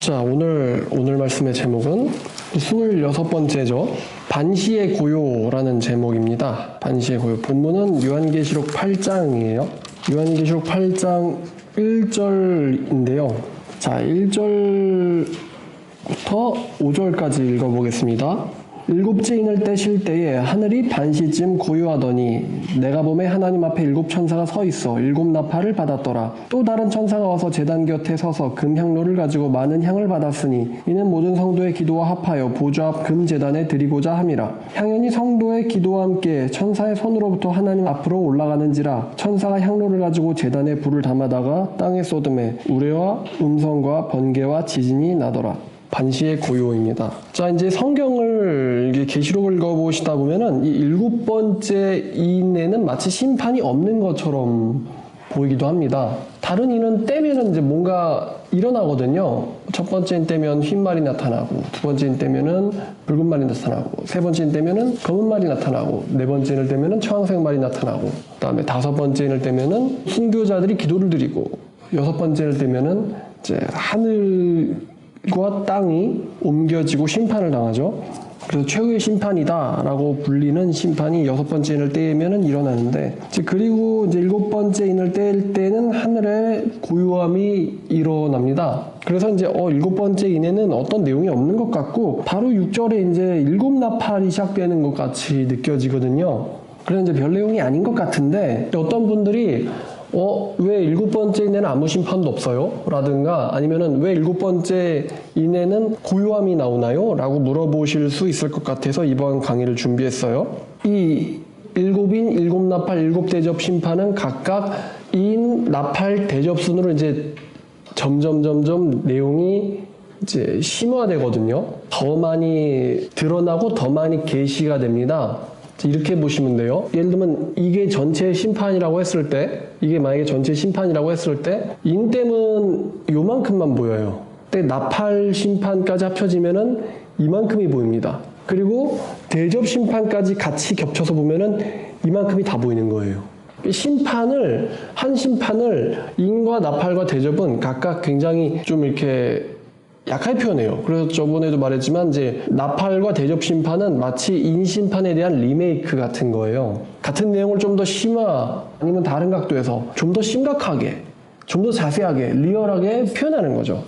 자, 오늘 말씀의 제목은 26번째죠. 반시의 고요라는 제목입니다. 반시의 고요. 본문은 요한계시록 8장이에요. 요한계시록 8장 1절인데요. 자, 1절부터 5절까지 읽어보겠습니다. 일곱째 인을 떼실 때에 하늘이 반시쯤 고요하더니 내가 보매 하나님 앞에 일곱 천사가 서 있어 일곱 나팔을 받았더라. 또 다른 천사가 와서 제단 곁에 서서 금향로를 가지고 많은 향을 받았으니 이는 모든 성도의 기도와 합하여 보좌 앞 금제단에 드리고자 함이라. 향연이 성도의 기도와 함께 천사의 손으로부터 하나님 앞으로 올라가는지라. 천사가 향로를 가지고 제단에 불을 담아다가 땅에 쏟음에 우레와 음성과 번개와 지진이 나더라. 반시의 고요입니다. 자, 이제 성경을 계시록을 읽어보시다 보면은 이 일곱 번째 인에는 마치 심판이 없는 것처럼 보이기도 합니다. 다른 인은 떼면은 이제 뭔가 일어나거든요. 첫 번째 인 떼면 흰 말이 나타나고, 두 번째 인 떼면은 붉은 말이 나타나고, 세 번째 인 떼면은 검은 말이 나타나고, 네 번째 인을 떼면은 청황색 말이 나타나고, 그다음에 다섯 번째 인을 떼면은 순교자들이 기도를 드리고, 여섯 번째를 떼면은 이제 하늘과 땅이 옮겨지고 심판을 당하죠. 그래서 최후의 심판이다라고 불리는 심판이 여섯 번째 인을 떼면은 일어나는데, 그리고 이제 일곱 번째 인을 뗄 때는 하늘의 고요함이 일어납니다. 그래서 이제 일곱 번째 인에는 어떤 내용이 없는 것 같고, 바로 6절에 이제 일곱 나팔이 시작되는 것 같이 느껴지거든요. 그래서 이제 별 내용이 아닌 것 같은데, 어떤 분들이 왜 일곱 번째 인에는 아무 심판도 없어요? 라든가 아니면은 왜 일곱 번째 인에는 고요함이 나오나요? 라고 물어보실 수 있을 것 같아서 이번 강의를 준비했어요. 이 일곱인, 일곱 나팔, 일곱 대접 심판은 각각 인, 나팔, 대접 순으로 이제 점점 내용이 이제 심화되거든요. 더 많이 드러나고 더 많이 계시가 됩니다. 이렇게 보시면 돼요. 예를 들면 이게 전체 심판이라고 했을 때, 이게 만약에 전체 심판이라고 했을 때 인댐은 요만큼만 보여요. 근데 나팔 심판까지 합쳐지면은 이만큼이 보입니다. 그리고 대접 심판까지 같이 겹쳐서 보면은 이만큼이 다 보이는 거예요. 한 심판을 인과 나팔과 대접은 각각 굉장히 좀 이렇게 약하게 표현해요. 그래서 저번에도 말했지만 이제 나팔과 대접 심판은 마치 인 심판에 대한 리메이크 같은 거예요. 같은 내용을 좀 더 심화 아니면 다른 각도에서 좀 더 심각하게, 좀 더 자세하게, 리얼하게 표현하는 거죠.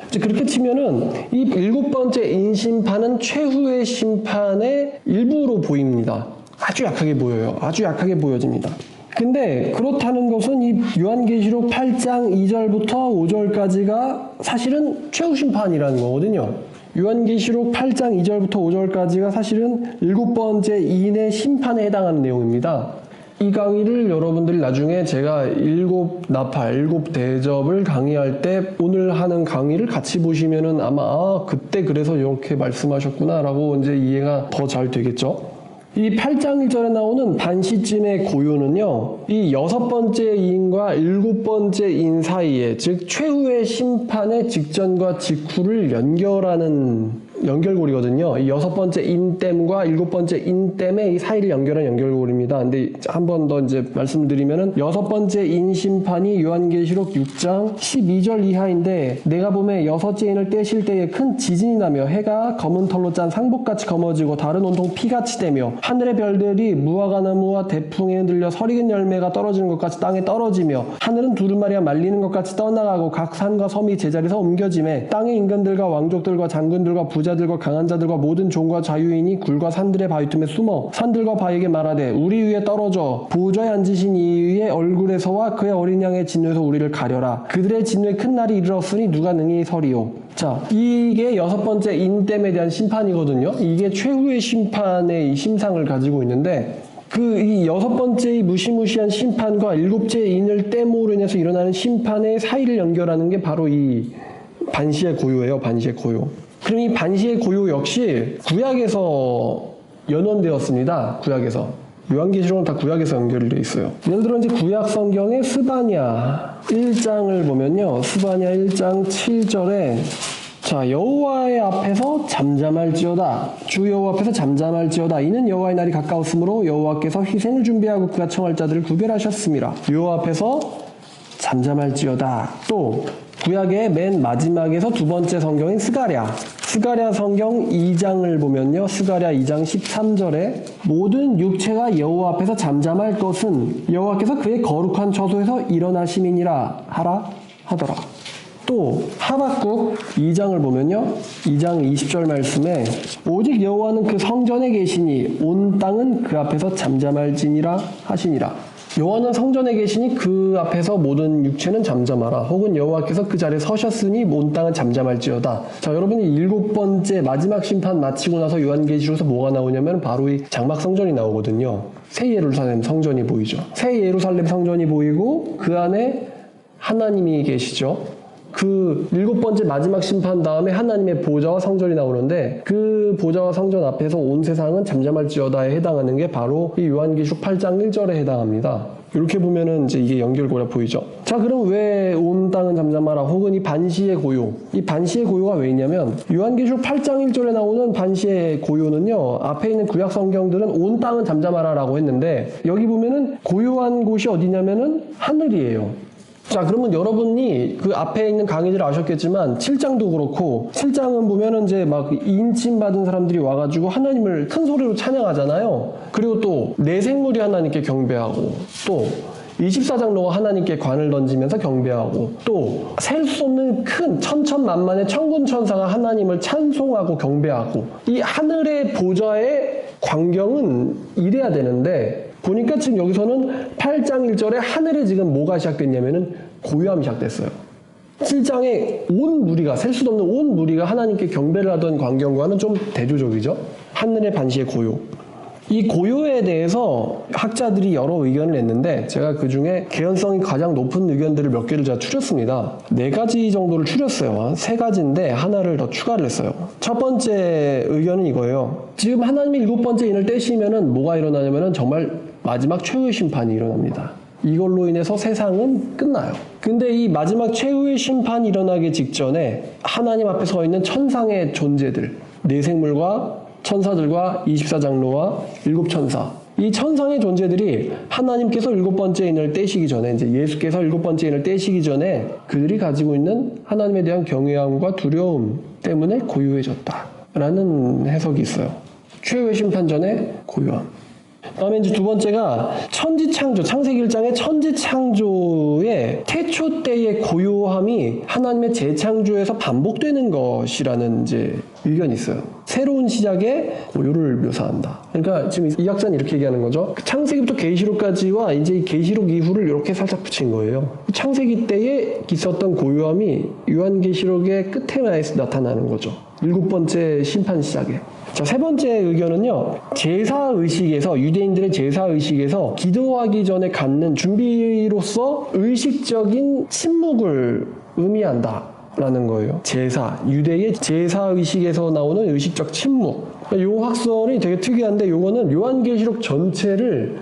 이제 그렇게 치면은 이 일곱 번째 인 심판은 최후의 심판의 일부로 보입니다. 아주 약하게 보여요. 아주 약하게 보여집니다. 근데 그렇다는 것은 이 요한계시록 8장 2절부터 5절까지가 사실은 최후 심판이라는 거거든요. 요한계시록 8장 2절부터 5절까지가 사실은 일곱 번째 인의 심판에 해당하는 내용입니다. 이 강의를 여러분들이 나중에 제가 일곱 나팔, 일곱 대접을 강의할 때 오늘 하는 강의를 같이 보시면은 아마 그때 그래서 이렇게 말씀하셨구나 라고 이제 이해가 더 잘 되겠죠. 이 8장 1절에 나오는 반시쯤의 고요는요, 이 여섯 번째 인과 일곱 번째 인 사이에, 즉 최후의 심판의 직전과 직후를 연결하는 연결고리거든요. 이 여섯 번째 인댐과 일곱 번째 인댐의 이 사이를 연결한 연결고리입니다. 근데 한 번 더 이제 말씀드리면은 여섯 번째 인 심판이 요한계시록 6장 12절 이하인데, 내가 보매 여섯째 인을 떼실 때에 큰 지진이 나며 해가 검은 털로 짠 상복같이 검어지고 다른 온통 피같이 되며 하늘의 별들이 무화과나무와 대풍에 흔들려 설익은 열매가 떨어지는 것 같이 땅에 떨어지며 하늘은 두루마리가 말리는 것 같이 떠나가고 각 산과 섬이 제자리에서 옮겨지매 땅의 임금들과 왕족들과 장군들과 부자들과 강한 자들과 모든 종과 자유인이 굴과 산들의 바위 틈에 숨어 산들과 바위에게 말하되 우리 위에 떨어져 보좌에 앉으신 이의 얼굴에서와 그의 어린 양의 진노에서 우리를 가려라. 그들의 진노의 큰 날이 이르렀으니 누가 능히 서리요. 자, 이게 여섯 번째 인댐에 대한 심판이거든요. 이게 최후의 심판의 이 심상을 가지고 있는데, 이 여섯 번째의 무시무시한 심판과 일곱째 인을 떼므로 인해서 일어나는 심판의 사이를 연결하는 게 바로 이 반시의 고요예요. 반시의 고요. 그럼 이 반시의 고요 역시 구약에서 연원되었습니다. 구약에서. 요한계시록은 다 구약에서 연결이 되어 있어요. 예를 들어 이제 구약 성경의 스바냐 1장을 보면요. 스바냐 1장 7절에 자, 여호와의 앞에서 잠잠할지어다. 주 여호와 앞에서 잠잠할지어다. 이는 여호와의 날이 가까웠으므로 여호와께서 희생을 준비하고 그가 청할 자들을 구별하셨습니다. 여호와 앞에서 잠잠할지어다. 또 구약의 맨 마지막에서 두 번째 성경인 스가랴 성경 2장을 보면요. 스가랴 2장 13절에 모든 육체가 여호와 앞에서 잠잠할 것은 여호와께서 그의 거룩한 처소에서 일어나심이니라 하라 하더라. 또 하박국 2장을 보면요. 2장 20절 말씀에 오직 여호와는 그 성전에 계시니 온 땅은 그 앞에서 잠잠할지니라 하시니라. 여호와는 성전에 계시니 그 앞에서 모든 육체는 잠잠하라. 혹은 여호와께서 그 자리에 서셨으니 온 땅은 잠잠할지어다. 자, 여러분이 7번째 마지막 심판 마치고 나서 요한계시록에서 뭐가 나오냐면 바로 이 장막 성전이 나오거든요. 새 예루살렘 성전이 보이죠. 새 예루살렘 성전이 보이고 그 안에 하나님이 계시죠. 그 7번째 마지막 심판 다음에 하나님의 보좌와 성전이 나오는데 그 보좌와 성전 앞에서 온 세상은 잠잠할지어다에 해당하는 게 바로 이 요한계시록 8장 1절에 해당합니다. 이렇게 보면은 이제 이게 연결고리가 보이죠. 자, 그럼 왜 온 땅은 잠잠하라 혹은 이 반시의 고요, 이 반시의 고요가 왜 있냐면 요한계시록 8장 1절에 나오는 반시의 고요는요, 앞에 있는 구약 성경들은 온 땅은 잠잠하라라고 했는데 여기 보면은 고요한 곳이 어디냐면은 하늘이에요. 자, 그러면 여러분이 그 앞에 있는 강의들 아셨겠지만 7장도 그렇고 7장은 보면은 이제 막 인침 받은 사람들이 와가지고 하나님을 큰 소리로 찬양하잖아요. 그리고 또 내생물이 하나님께 경배하고 또 24장로가 하나님께 관을 던지면서 경배하고 또 셀 수 없는 큰 천천만만의 천군 천사가 하나님을 찬송하고 경배하고 이 하늘의 보좌의 광경은 이래야 되는데 보니까 지금 여기서는 8장 1절에 하늘에 지금 뭐가 시작됐냐면은 고요함이 시작됐어요. 7장에 온 무리가, 셀 수도 없는 온 무리가 하나님께 경배를 하던 광경과는 좀 대조적이죠. 하늘의 반시의 고요. 이 고요에 대해서 학자들이 여러 의견을 냈는데 제가 그중에 개연성이 가장 높은 의견들을 몇 개를 제가 추렸습니다. 4가지 정도를 추렸어요. 3가지인데 하나를 더 추가를 했어요. 첫 번째 의견은 이거예요. 지금 하나님의 7번째 인을 떼시면은 뭐가 일어나냐면은 정말 마지막 최후의 심판이 일어납니다. 이걸로 인해서 세상은 끝나요. 근데 이 마지막 최후의 심판이 일어나기 직전에 하나님 앞에 서 있는 천상의 존재들, 내생물과 천사들과 24장로와 7천사, 이 천상의 존재들이 하나님께서 7번째 인을 떼시기 전에, 이제 예수께서 7번째 인을 떼시기 전에 그들이 가지고 있는 하나님에 대한 경외함과 두려움 때문에 고요해졌다라는 해석이 있어요. 최후의 심판 전에 고요함. 다음에 이제 두 번째가 천지창조, 창세기 1장의 천지창조의 태초 때의 고요함이 하나님의 재창조에서 반복되는 것이라는 이제 의견이 있어요. 새로운 시작의 고요를 묘사한다. 그러니까 지금 이 학자는 이렇게 얘기하는 거죠. 창세기부터 계시록까지와 이제 이 계시록 이후를 이렇게 살짝 붙인 거예요. 창세기 때에 있었던 고요함이 요한계시록의 끝에 나타나는 거죠. 7번째 심판 시작에. 자, 세 번째 의견은요, 제사의식에서, 유대인들의 제사의식에서 기도하기 전에 갖는 준비로서 의식적인 침묵을 의미한다 라는 거예요. 제사, 유대의 제사의식에서 나오는 의식적 침묵. 요 학설이 되게 특이한데 요거는 요한계시록 전체를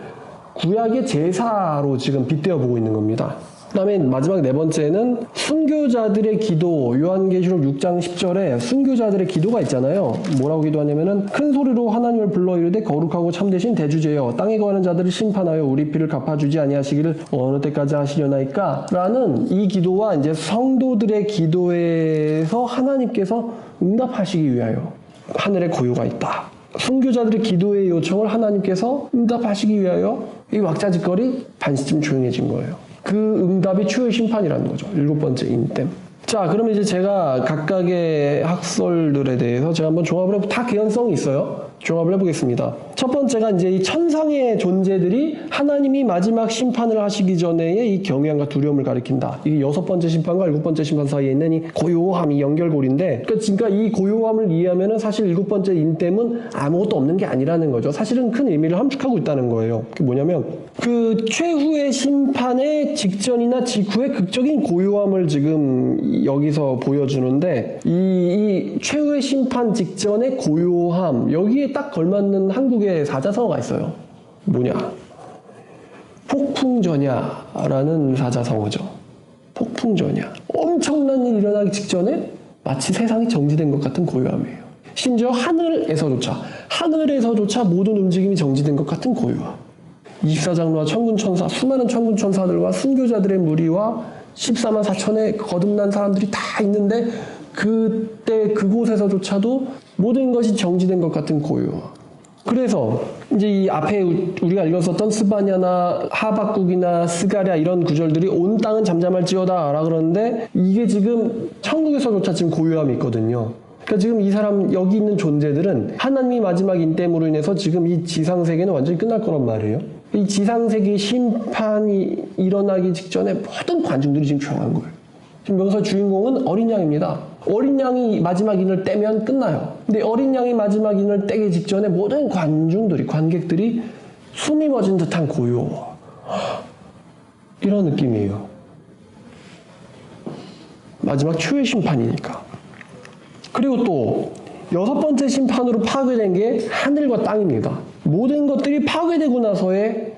구약의 제사로 지금 빗대어 보고 있는 겁니다. 그 다음에 마지막 4번째는 순교자들의 기도, 요한계시록 6장 10절에 순교자들의 기도가 있잖아요. 뭐라고 기도하냐면은 큰 소리로 하나님을 불러 이르되 거룩하고 참되신 대주제여 땅에 거하는 자들을 심판하여 우리 피를 갚아주지 아니하시기를 어느 때까지 하시려나이까? 라는 이 기도와 이제 성도들의 기도에서 하나님께서 응답하시기 위하여 하늘에 고요가 있다. 순교자들의 기도의 요청을 하나님께서 응답하시기 위하여 이 왁자지껄이 반시쯤 조용해진 거예요. 그 응답이 최후의 심판이라는 거죠. 7번째 인 땜. 자, 그러면 이제 제가 각각의 학설들에 대해서 제가 한번 조합을 해보고 다 개연성이 있어요. 조합을 해보겠습니다. 첫 번째가 이제 이 천상의 존재들이 하나님이 마지막 심판을 하시기 전에의 이 경외함과 두려움을 가리킨다. 이게 6번째 심판과 7번째 심판 사이에 있는 이 고요함이 연결고리인데, 그러니까 이 고요함을 이해하면은 사실 7번째 인땜은 아무것도 없는 게 아니라는 거죠. 사실은 큰 의미를 함축하고 있다는 거예요. 그게 뭐냐면 그 최후의 심판의 직전이나 직후의 극적인 고요함을 지금 여기서 보여주는데, 이 최후의 심판 직전의 고요함, 여기에 딱 걸맞는 한국의 사자성어가 있어요. 뭐냐? 폭풍전야라는 사자성어죠. 폭풍전야. 엄청난 일이 일어나기 직전에 마치 세상이 정지된 것 같은 고요함이에요. 심지어 하늘에서조차 모든 움직임이 정지된 것 같은 고요함. 24장로와 천군천사, 수많은 천군천사들과 순교자들의 무리와 14만 4천에 거듭난 사람들이 다 있는데 그때 그곳에서조차도 모든 것이 정지된 것 같은 고요함. 그래서 이제 이 앞에 우리가 읽었었던 스바냐나 하박국이나 스가랴 이런 구절들이 온 땅은 잠잠할지어다 라 그러는데 이게 지금 천국에서조차 지금 고요함이 있거든요. 그러니까 지금 이 사람 여기 있는 존재들은 하나님이 마지막 인땜으로 인해서 지금 이 지상세계는 완전히 끝날 거란 말이에요. 이 지상세계의 심판이 일어나기 직전에 모든 관중들이 지금 조용한 거예요. 지금 여기서 주인공은 어린 양입니다. 어린 양이 마지막 인을 떼면 끝나요. 근데 어린 양이 마지막 인을 떼기 직전에 모든 관중들이, 관객들이 숨이 멎은 듯한 고요. 이런 느낌이에요. 마지막 최후의 심판이니까. 그리고 또 6번째 심판으로 파괴된 게 하늘과 땅입니다. 모든 것들이 파괴되고 나서의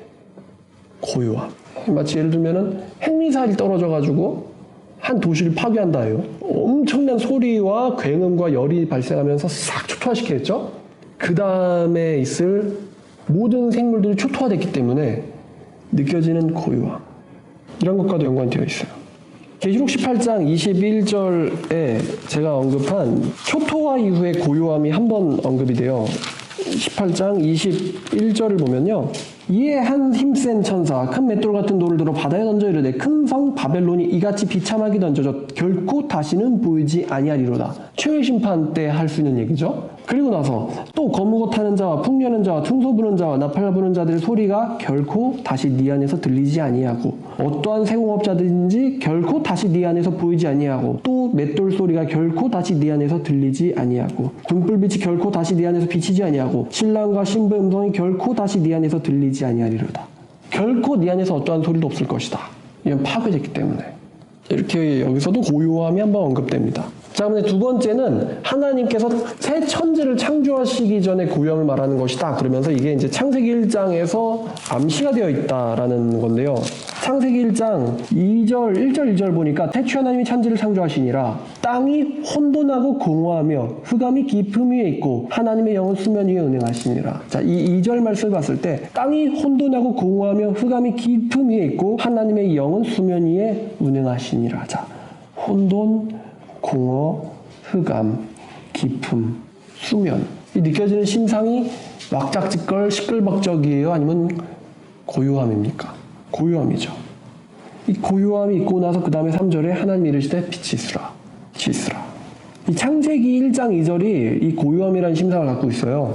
고요함. 마치 예를 들면은 핵미사일이 떨어져가지고 한 도시를 파괴한다 해요. 엄청난 소리와 굉음과 열이 발생하면서 싹 초토화시키겠죠? 그 다음에 있을 모든 생물들이 초토화됐기 때문에 느껴지는 고요함. 이런 것과도 연관되어 있어요. 계시록 18장 21절에 제가 언급한 초토화 이후의 고요함이 한 번 언급이 돼요. 18장 21절을 보면요. 이에 한 힘센 천사 큰 맷돌 같은 돌을 들어 바다에 던져 이르되 큰 성 바벨론이 이같이 비참하게 던져져 결코 다시는 보이지 아니하리로다. 최후의 심판 때 할 수 있는 얘기죠. 그리고 나서 또 거무고 타는 자와 풍년하는 자와 퉁소 부는 자와 나팔 부는 자들의 소리가 결코 다시 네 안에서 들리지 아니하고 어떠한 세공업자든지 결코 다시 네 안에서 보이지 아니하고 또 맷돌 소리가 결코 다시 네 안에서 들리지 아니하고 등불빛이 결코 다시 네 안에서 비치지 아니하고 신랑과 신부의 음성이 결코 다시 네 안에서 들리지 아니하리로다. 결코 네 안에서 어떠한 소리도 없을 것이다. 이건 파괴됐기 때문에. 이렇게 여기서도 고요함이 한번 언급됩니다. 자, 그런데 두 번째는 하나님께서 새 천지를 창조하시기 전에 고요함을 말하는 것이다. 그러면서 이게 이제 창세기 1장에서 암시가 되어 있다라는 건데요. 창세기 1장 2절, 1절, 2절 보니까 태초 하나님이 천지를 창조하시니라 땅이 혼돈하고 공허하며 흑암이 깊음 위에 있고 하나님의 영은 수면 위에 운행하시니라. 자, 이 2절 말씀을 봤을 때 땅이 혼돈하고 공허하며 흑암이 깊음 위에 있고 하나님의 영은 수면 위에 운행하시니라. 자, 혼돈, 공허, 흑암, 깊음, 수면. 이 느껴지는 심상이 왁작지껄 시끌벅적이에요? 아니면 고요함입니까? 고요함이죠. 이 고요함이 있고 나서 그 다음에 3절에 하나님 이르시되 빛이 있으라. 빛이 있으라. 이 창세기 1장 2절이 이 고요함이라는 심상을 갖고 있어요.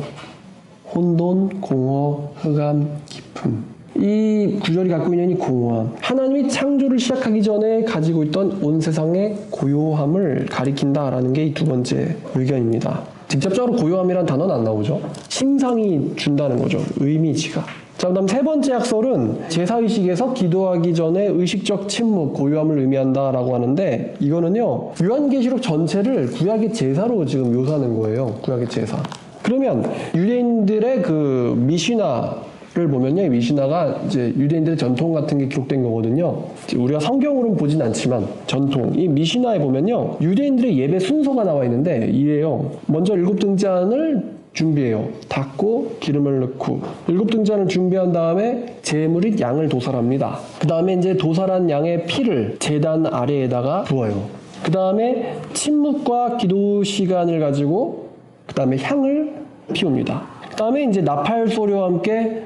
혼돈, 공허, 흑암, 깊음. 이 구절이 갖고 있는 이 공허함. 하나님이 창조를 시작하기 전에 가지고 있던 온 세상의 고요함을 가리킨다라는 게 이 두 번째 의견입니다. 직접적으로 고요함이란 단어는 안 나오죠. 심상이 준다는 거죠. 의미지가. 자, 그다음 세 번째 약설은 제사의식에서 기도하기 전에 의식적 침묵, 고요함을 의미한다라고 하는데 이거는요. 요한계시록 전체를 구약의 제사로 지금 묘사하는 거예요. 구약의 제사. 그러면 유대인들의 그 미시나를 보면요. 이 미시나가 이제 유대인들의 전통 같은 게 기록된 거거든요. 우리가 성경으로는 보진 않지만 전통. 이 미시나에 보면요. 유대인들의 예배 순서가 나와 있는데 이래요. 먼저 일곱 등잔을 준비해요. 닦고 기름을 넣고 일곱 등잔을 준비한 다음에 제물인 양을 도살합니다. 그 다음에 이제 도살한 양의 피를 제단 아래에다가 부어요. 그 다음에 침묵과 기도 시간을 가지고 그 다음에 향을 피웁니다. 그 다음에 이제 나팔 소리와 함께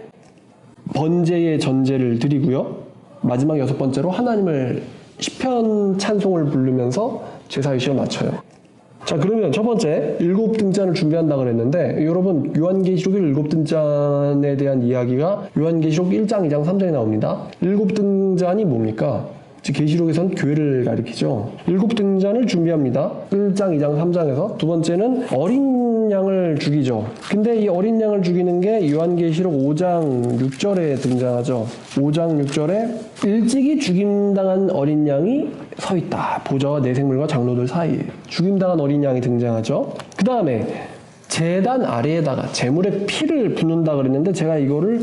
번제의 전제를 드리고요. 마지막 6번째로 하나님을 시편 찬송을 부르면서 제사의식을 마쳐요. 자, 그러면 첫 번째 일곱 등잔을 준비한다 그랬는데 여러분 요한계시록의 일곱 등잔에 대한 이야기가 요한계시록 1장, 2장, 3장에 나옵니다. 일곱 등잔이 뭡니까? 계시록에서는 교회를 가리키죠. 일곱 등잔을 준비합니다. 1장, 2장, 3장에서. 두 번째는 어린 양을 죽이죠. 근데 이 어린 양을 죽이는 게 요한계시록 5장 6절에 등장하죠. 5장 6절에 일찍이 죽임당한 어린 양이 서 있다. 보좌와 내생물과 장로들 사이에 죽임당한 어린 양이 등장하죠. 그 다음에 제단 아래에다가 제물의 피를 붓는다 그랬는데 제가 이거를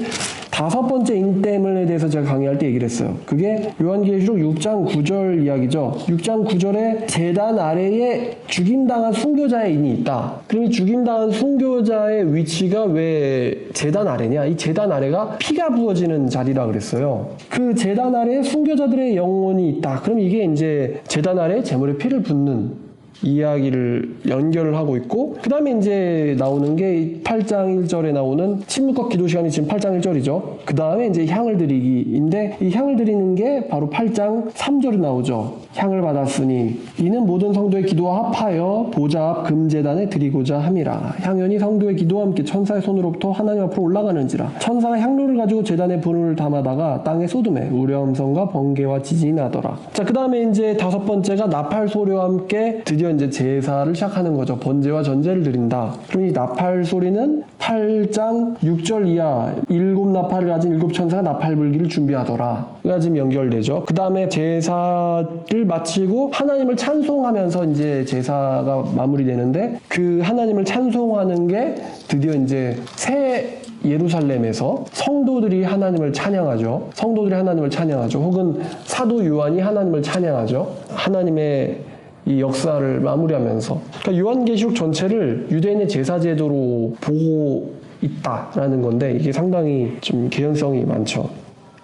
다섯 번째 인땜에 대해서 제가 강의할 때 얘기를 했어요. 그게 요한계시록 6장 9절 이야기죠. 6장 9절에 제단 아래에 죽임당한 순교자의 인이 있다. 그럼 이 죽임당한 순교자의 위치가 왜 제단 아래냐? 이 제단 아래가 피가 부어지는 자리라 그랬어요. 그 제단 아래에 순교자들의 영혼이 있다. 그럼 이게 이제 제단 아래에 제물에 피를 붓는 이야기를 연결을 하고 있고, 그 다음에 이제 나오는 게 8장 1절에 나오는 침묵과 기도 시간이 지금 8장 1절이죠. 그 다음에 이제 향을 드리기인데, 이 향을 드리는 게 바로 8장 3절에 나오죠. 향을 받았으니 이는 모든 성도의 기도와 합하여 보좌 앞 금제단에 드리고자 함이라. 향연이 성도의 기도와 함께 천사의 손으로부터 하나님 앞으로 올라가는지라. 천사가 향로를 가지고 제단에 불을 담아다가 땅에 쏟음에 우려음성과 번개와 지진이 나더라. 자, 그 다음에 이제 다섯 번째가 나팔 소리와 함께 드디어 이제 제사를 시작하는 거죠. 번제와 전제를 드린다. 그럼 이 나팔 소리는 8장 6절 이하 일곱 나팔을 가진 일곱 천사가 나팔 불기를 준비하더라. 가 지금 연결되죠. 그 다음에 제사를 마치고 하나님을 찬송하면서 이제 제사가 마무리되는데, 그 하나님을 찬송하는 게 드디어 이제 새 예루살렘에서 성도들이 하나님을 찬양하죠. 성도들이 하나님을 찬양하죠. 혹은 사도 요한이 하나님을 찬양하죠. 하나님의 이 역사를 마무리하면서. 그러니까 요한계시록 전체를 유대인의 제사 제도로 보고 있다라는 건데, 이게 상당히 좀 개연성이 많죠.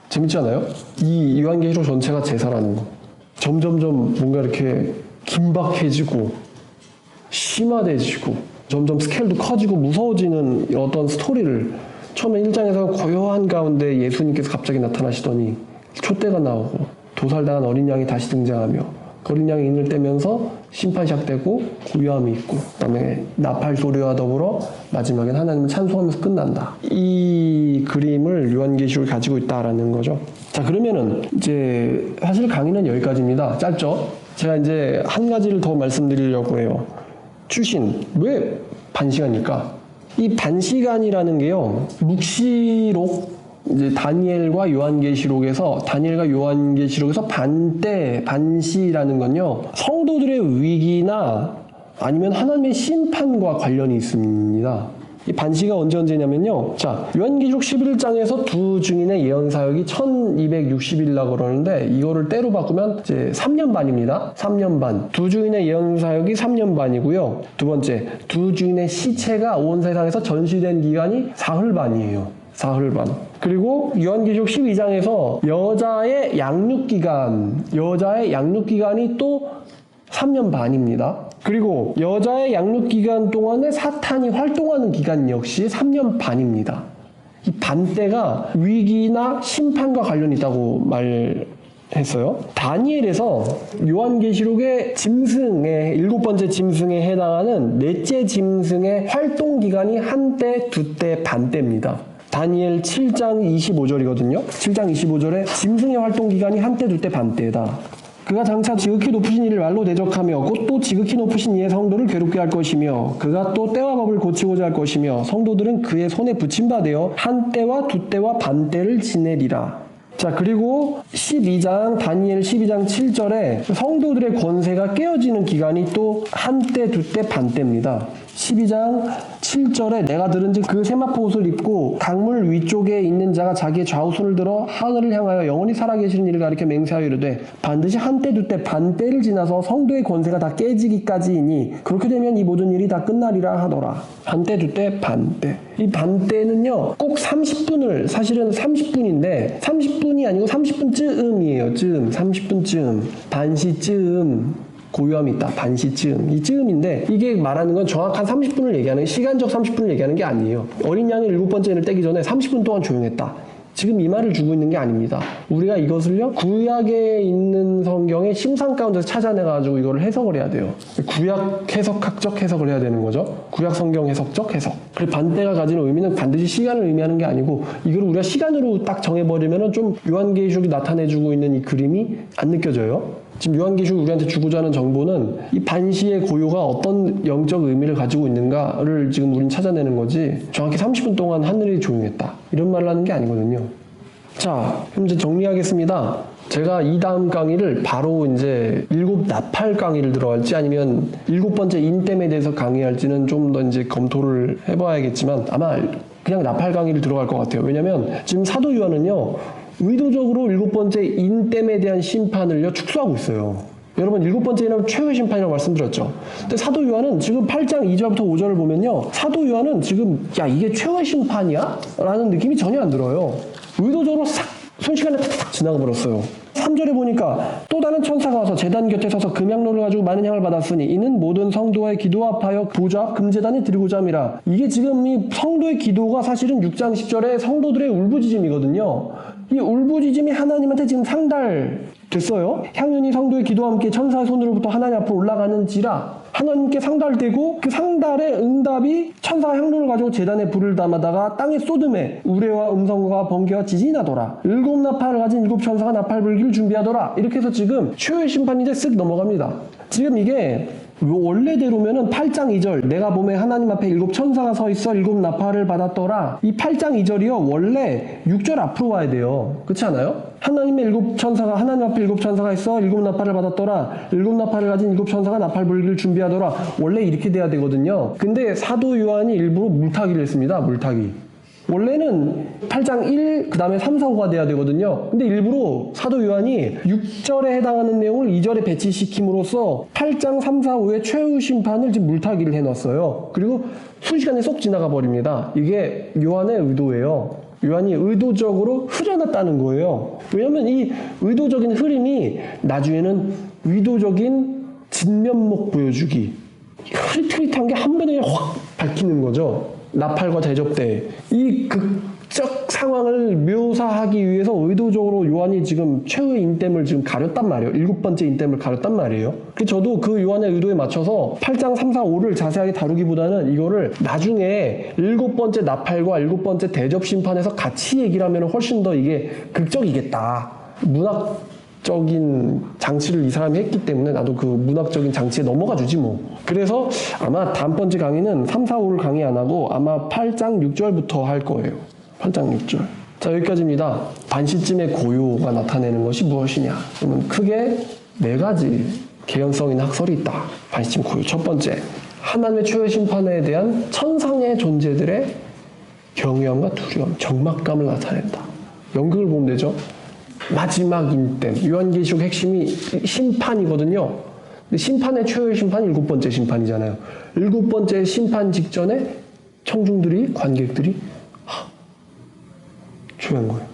재밌잖아요? 이 요한계시록 전체가 제사라는 거. 점점점 뭔가 이렇게 긴박해지고 심화돼지고 점점 스케일도 커지고 무서워지는 어떤 스토리를, 처음에 1장에서 고요한 가운데 예수님께서 갑자기 나타나시더니 촛대가 나오고 도살당한 어린 양이 다시 등장하며 어린 양이 인을 떼면서 심판이 시작되고 고요함이 있고, 그다음에 나팔 소리와 더불어 마지막엔 하나님을 찬송하면서 끝난다. 이 그림을 요한계시록이 가지고 있다라는 거죠. 자, 그러면은 이제 사실 강의는 여기까지입니다. 짧죠? 제가 이제 한 가지를 더 말씀드리려고 해요. 추신, 왜 반시간일까? 이 반시간이라는 게요, 묵시록, 이제 다니엘과 요한계시록에서 반시라는 건요, 성도들의 위기나 아니면 하나님의 심판과 관련이 있습니다. 이 반시가 언제냐면요. 자, 요한계시록 11장에서 두 증인의 예언 사역이 1260일이라고 그러는데, 이거를 때로 바꾸면 이제 3년 반입니다. 3년 반. 두 증인의 예언 사역이 3년 반이고요. 두 번째, 두 증인의 시체가 온 세상에서 전시된 기간이 사흘 반이에요. 사흘 반. 그리고 요한계시록 12장에서 여자의 양육기간이 또 3년 반입니다. 그리고 여자의 양육기간 동안에 사탄이 활동하는 기간 역시 3년 반입니다. 이 반대가 위기나 심판과 관련이 있다고 말했어요. 다니엘에서 요한계시록의 짐승의 일곱 번째 짐승에 해당하는 넷째 짐승의 활동기간이 한때, 두때, 반때입니다. 다니엘 7장 25절이거든요. 7장 25절에 짐승의 활동기간이 한때, 두때, 반때다. 그가 장차 지극히 높으신 이를 말로 대적하며 곧 또 지극히 높으신 이의 성도를 괴롭게 할 것이며, 그가 또 때와 법을 고치고자 할 것이며, 성도들은 그의 손에 붙임바 되어 한때와 두때와 반때를 지내리라. 자, 그리고 다니엘 12장 7절에 성도들의 권세가 깨어지는 기간이 또 한때, 두때, 반때입니다. 12장 7절에 내가 들은즉 그 세마포 옷을 입고 강물 위쪽에 있는 자가 자기의 좌우손을 들어 하늘을 향하여 영원히 살아계시는 이를 가리켜 맹세하여 이르되 반드시 한때, 두때, 반때를 지나서 성도의 권세가 다 깨지기까지이니 그렇게 되면 이 모든 일이 다 끝나리라 하더라. 한때, 두때, 반때. 이 반때는요, 꼭 30분을, 사실은 30분인데 30분이 아니고 30분쯤이에요. 30분쯤, 반시쯤. 고요함이 있다. 반시쯤. 이 쯤인데, 이게 말하는 건 정확한 30분을 얘기하는, 시간적 30분을 얘기하는 게 아니에요. 어린 양이 일곱 번째 인을 떼기 전에 30분 동안 조용했다. 지금 이 말을 주고 있는 게 아닙니다. 우리가 이것을요, 구약에 있는 성경의 심상 가운데서 찾아내가지고 이거를 해석을 해야 돼요. 구약 해석학적 해석을 해야 되는 거죠. 구약 성경 해석적 해석. 그리고 반때가 가지는 의미는 반드시 시간을 의미하는 게 아니고, 이걸 우리가 시간으로 딱 정해버리면 좀 요한계시록이 나타내주고 있는 이 그림이 안 느껴져요. 지금 요한계시록이 우리한테 주고자 하는 정보는 이 반시의 고요가 어떤 영적 의미를 가지고 있는가를 지금 우린 찾아내는 거지, 정확히 30분 동안 하늘이 조용했다 이런 말을 하는 게 아니거든요. 자, 그럼 이제 정리하겠습니다. 제가 이 다음 강의를 바로 이제 일곱 나팔 강의를 들어갈지 아니면 일곱 번째 인땜에 대해서 강의할지는 좀 더 이제 검토를 해봐야겠지만, 아마 그냥 나팔 강의를 들어갈 것 같아요. 왜냐면 지금 사도 요한은요, 의도적으로 7번째 인땜에 대한 심판을요, 축소하고 있어요. 여러분, 7번째는 최후의 심판이라고 말씀드렸죠. 근데 사도 요한은 지금 8장 2절부터 5절을 보면요, 사도 요한은 지금, 야, 이게 최후의 심판이야? 라는 느낌이 전혀 안 들어요. 의도적으로 싹, 순식간에 탁탁 지나가 버렸어요. 3절에 보니까 또 다른 천사가 와서 제단 곁에 서서 금향로를 가지고 많은 향을 받았으니 이는 모든 성도의 기도 앞하여 보좌 앞 금제단에 드리고자 함이라. 이게 지금 이 성도의 기도가 사실은 6장 10절에 성도들의 울부짖음이거든요. 이 울부짖음이 하나님한테 지금 상달됐어요. 향연이 성도의 기도와 함께 천사의 손으로부터 하나님 앞으로 올라가는지라. 하나님께 상달되고 그 상달의 응답이 천사가 향로를 가지고 제단에 불을 담아다가 땅에 쏟음에 우레와 음성과 번개와 지진이 나더라. 7나팔을 가진 7천사가 나팔 불기를 준비하더라. 이렇게 해서 지금 최후의 심판이 이제 쓱 넘어갑니다. 지금 이게 원래대로면은 8장 2절 내가 봄에 하나님 앞에 7천사가 서 있어 7나팔을 받았더라. 이 8장 2절이요 원래 6절 앞으로 와야 돼요. 그렇지 않아요? 하나님 앞에 7천사가 있어 7나팔을 받았더라. 7나팔을 가진 7천사가 나팔 불기를 준비하더라. 원래 이렇게 돼야 되거든요. 근데 사도 요한이 일부러 물타기를 했습니다. 물타기. 원래는 8장 1, 그 다음에 3, 4, 5가 돼야 되거든요. 근데 일부러 사도 요한이 6절에 해당하는 내용을 2절에 배치시킴으로써 8장 3, 4, 5의 최후 심판을 지금 물타기를 해놨어요. 그리고 순식간에 쏙 지나가 버립니다. 이게 요한의 의도예요. 요한이 의도적으로 흐려놨다는 거예요. 왜냐하면 이 의도적인 흐름이 나중에는 의도적인 진면목 보여주기, 흐릿흐릿한 게 한 번에 확 밝히는 거죠. 나팔과 대접 때 이 극적 상황을 묘사하기 위해서 의도적으로 요한이 지금 최후의 인땜을 지금 가렸단 말이에요. 7번째 인땜을 가렸단 말이에요. 저도 그 요한의 의도에 맞춰서 8장 3, 4, 5를 자세하게 다루기보다는 이거를 나중에 7번째 나팔과 7번째 대접 심판에서 같이 얘기를 하면 훨씬 더 이게 극적이겠다. 문학적인 장치를 이 사람이 했기 때문에 나도 그 문학적인 장치에 넘어가 주지 뭐. 그래서 아마 다음번째 강의는 3, 4, 5를 강의 안 하고 아마 8장 6절부터 할 거예요. 8장 6절. 자, 여기까지입니다. 반시쯤의 고요가 나타내는 것이 무엇이냐? 그러면 크게 4가지 개연성 있는 학설이 있다. 반시쯤 고요. 첫 번째, 하나님의 최후의 심판에 대한 천상의 존재들의 경외함과 두려움, 적막감을 나타낸다. 연극을 보면 되죠. 마지막 인땜, 요한계시록 핵심이 심판이거든요. 근데 심판의 최후의 심판이 7번째 심판이잖아요. 7번째 심판 직전에 청중들이, 관객들이 중요한 거예요.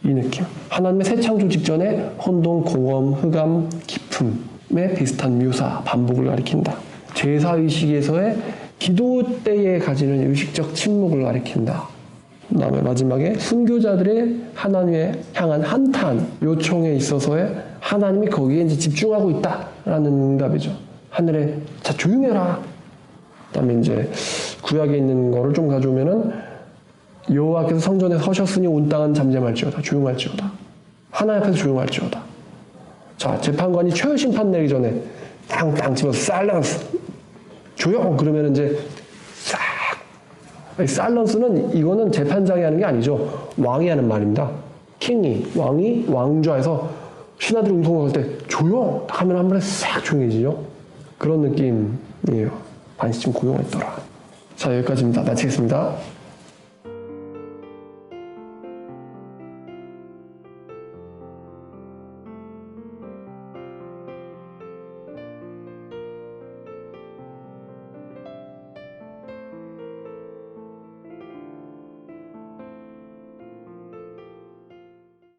이 느낌. 하나님의 새 창조 직전에 혼돈, 공허함, 흑암, 기품에 비슷한 묘사, 반복을 가리킨다. 제사의식에서의 기도 때에 가지는 의식적 침묵을 가리킨다. 그 다음에 마지막에 순교자들의 하나님에 향한 한탄, 요청에 있어서의 하나님이 거기에 이제 집중하고 있다라는 응답이죠. 하늘에 자 조용해라. 그 다음에 이제 구약에 있는 거를 좀 가져오면은 여호와께서 성전에 서셨으니 온 땅은 잠잠할지어다. 조용할지어다. 하나님 앞에서 조용할지어다. 자, 재판관이 최후 심판 내기 전에 땅땅 집어서 사일런스 조용 그러면 이제 싹 사일런스는 이거는 재판장이 하는 게 아니죠. 왕이 하는 말입니다. 왕이 왕좌에서 신하들이 웅성할 때 조용 하면 한 번에 싹 조용해지죠. 그런 느낌이에요. 반시쯤 고용했더라. 자, 여기까지입니다. 마치겠습니다.